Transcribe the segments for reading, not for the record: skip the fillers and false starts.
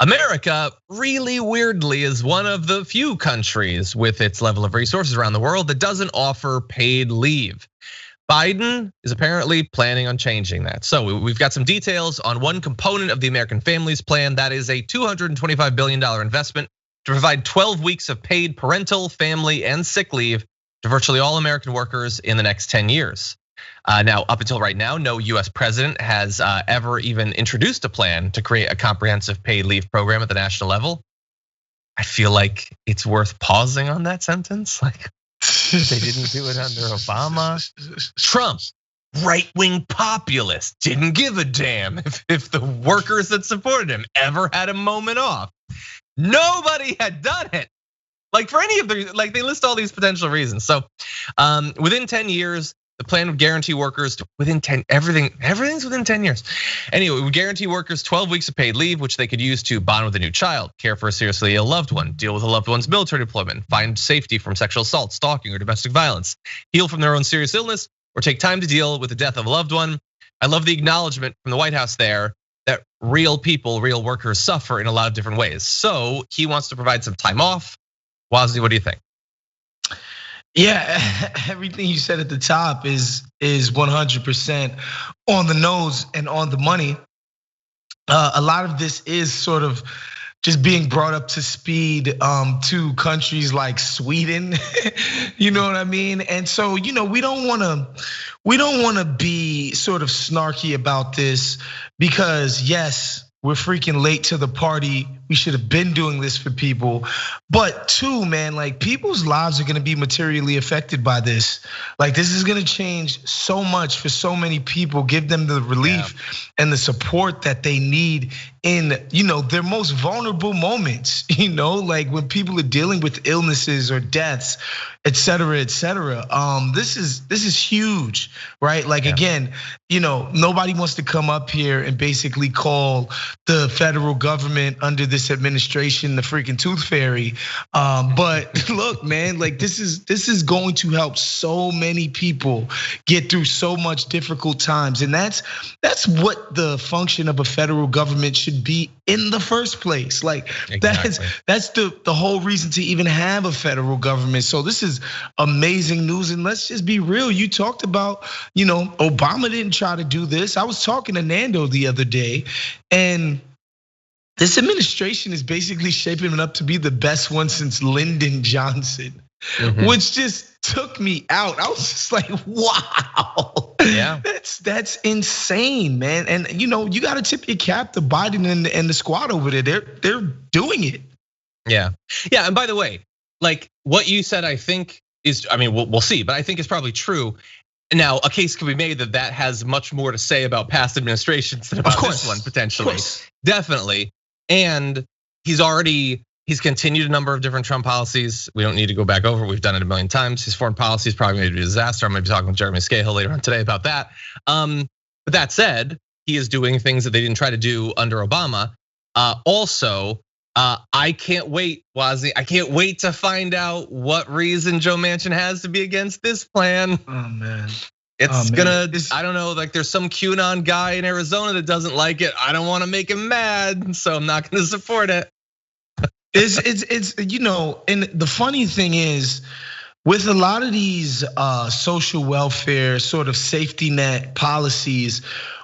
America, really weirdly, is one of the few countries with its level of resources around the world that doesn't offer paid leave. Biden is apparently planning on changing that. So we've got some details on one component of the American Families Plan. That is a $225 billion investment to provide 12 weeks of paid parental, family, and sick leave to virtually all American workers in the next 10 years. Now, up until right now, no US president has ever even introduced a plan to create a comprehensive paid leave program at the national level. I feel like it's worth pausing on that sentence. Like, they didn't do it under Obama. Trump, right-wing populist, didn't give a damn if the workers that supported him ever had a moment off. Nobody had done it. Like for any of the, like they list all these potential reasons. So within 10 years, the plan would guarantee workers everything's within 10 years. Anyway, it would guarantee workers 12 weeks of paid leave, which they could use to bond with a new child, care for a seriously ill loved one, deal with a loved one's military deployment, find safety from sexual assault, stalking, or domestic violence, heal from their own serious illness, or take time to deal with the death of a loved one. I love the acknowledgement from the White House there that real people, real workers suffer in a lot of different ways. So he wants to provide some time off. Wosny, what do you think? Yeah, everything you said at the top is 100% on the nose and on the money. A lot of this is sort of just being brought up to speed to countries like Sweden, you know what I mean? And so, we don't wanna be sort of snarky about this because yes, we're freaking late to the party. We should have been doing this for people. But two, man, like people's lives are gonna be materially affected by this. Like this is gonna change so much for so many people, give them the relief and the support that they need in their most vulnerable moments, like when people are dealing with illnesses or deaths, et cetera, et cetera. This is huge, right? Like again, nobody wants to come up here and basically call the federal government under this administration the freaking tooth fairy. But look, man, like this is going to help so many people get through so much difficult times. And that's what the function of a federal government should be in the first place. Like exactly. that's the whole reason to even have a federal government. So this is amazing news. And let's just be real. You talked about, Obama didn't try to do this. I was talking to Nando the other day, and this administration is basically shaping up to be the best one since Lyndon Johnson, which just took me out. I was just like, wow, yeah, that's insane, man. And you got to tip your cap to Biden and the squad over there. They're doing it. Yeah. And by the way, like what you said, I think is, I mean, we'll see, but I think it's probably true. Now, a case can be made that has much more to say about past administrations than about this one potentially. Definitely. And he's continued a number of different Trump policies. We don't need to go back over. We've done it a million times. His foreign policy is probably going to be a disaster. I'm going to be talking with Jeremy Scahill later on today about that. But that said, he is doing things that they didn't try to do under Obama. Also, I can't wait, Wosny. I can't wait to find out what reason Joe Manchin has to be against this plan. Oh man. I don't know, like there's some QAnon guy in Arizona that doesn't like it. I don't want to make him mad, so I'm not gonna support it. It's and the funny thing is, with a lot of these social welfare sort of safety net policies,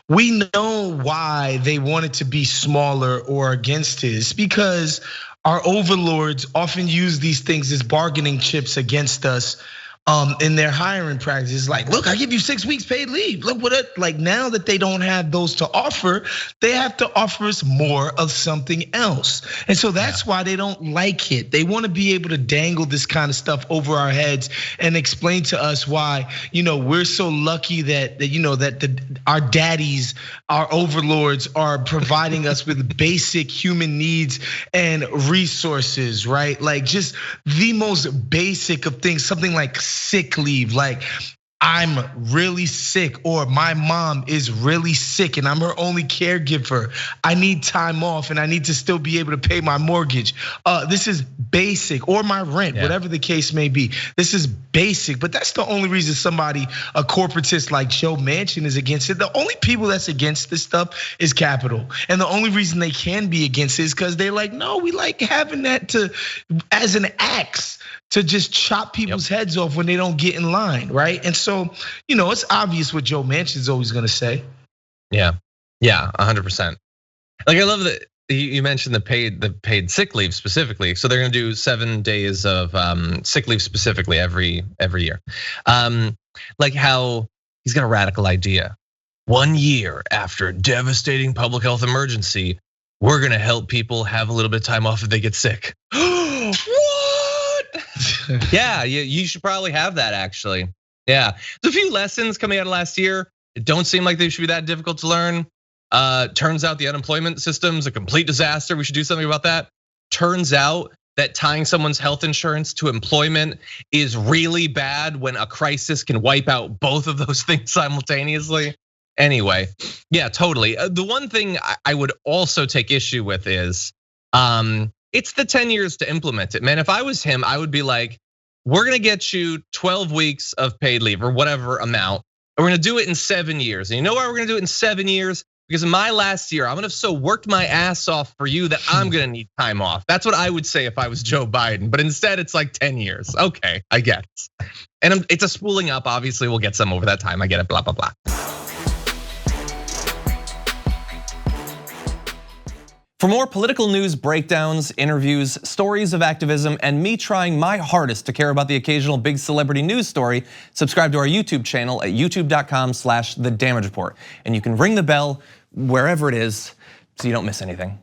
we know why they wanted to be smaller or against it. It's because our overlords often use these things as bargaining chips against us. In their hiring practices, like, look, I give you 6 weeks paid leave. Look what it, like now that they don't have those to offer, they have to offer us more of something else. And so that's why they don't like it. They want to be able to dangle this kind of stuff over our heads and explain to us why, we're so lucky that our daddies, our overlords are providing us with basic human needs and resources, right? Like just the most basic of things, something like sick leave, like I'm really sick, or my mom is really sick and I'm her only caregiver. I need time off and I need to still be able to pay my mortgage. This is basic, or my rent, whatever the case may be. This is basic, but that's the only reason somebody, a corporatist like Joe Manchin, is against it. The only people that's against this stuff is capital. And the only reason they can be against it is because they're like, no, we like having that as an axe to just chop people's heads off when they don't get in line, right? And so, it's obvious what Joe Manchin's always gonna say. Yeah, 100%. Like, I love that you mentioned the paid sick leave specifically. So they're gonna do 7 days of sick leave specifically every year. Like how he's got a radical idea. 1 year after a devastating public health emergency, we're gonna help people have a little bit of time off if they get sick. What? Yeah, you should probably have that actually. Yeah, there's a few lessons coming out of last year. It don't seem like they should be that difficult to learn. Turns out the unemployment system's a complete disaster. We should do something about that. Turns out that tying someone's health insurance to employment is really bad when a crisis can wipe out both of those things simultaneously. Anyway, yeah, totally. The one thing I would also take issue with is, it's the 10 years to implement it, man. If I was him, I would be like, we're gonna get you 12 weeks of paid leave or whatever amount. And we're gonna do it in 7 years. And you know why we're gonna do it in 7 years? Because in my last year, I'm gonna have so worked my ass off for you that I'm gonna need time off. That's what I would say if I was Joe Biden. But instead, it's like 10 years. Okay, I guess. And it's a spooling up. Obviously, we'll get some over that time. I get it, blah, blah, blah. For more political news breakdowns, interviews, stories of activism, and me trying my hardest to care about the occasional big celebrity news story, subscribe to our YouTube channel at youtube.com/thedamagereport. And you can ring the bell wherever it is so you don't miss anything.